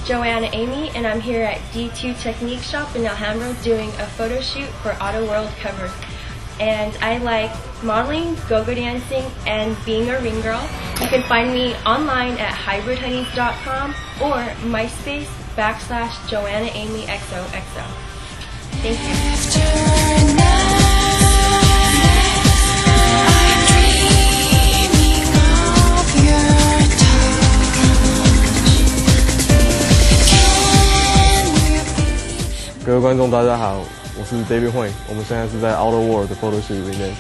Joanna Aimee, and I'm here at D2 Technique Shop in Alhambra doing a photo shoot for Autoworld cover. And I like modeling, go-go dancing, and being a ring girl. You can find me online at hybridhoneys.com or MySpace/Joanna Aimee XOXO. Thank you.各位观众，大家好，我是 David 惠，我们现在是在 Autoworld 的 photo shoot 里面。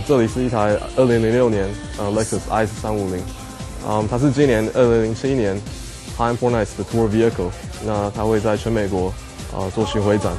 这里是一台2006年Lexus IS350，它是今年2007年 Time for Nights 的 Tour Vehicle，那它会在全美国做巡回展。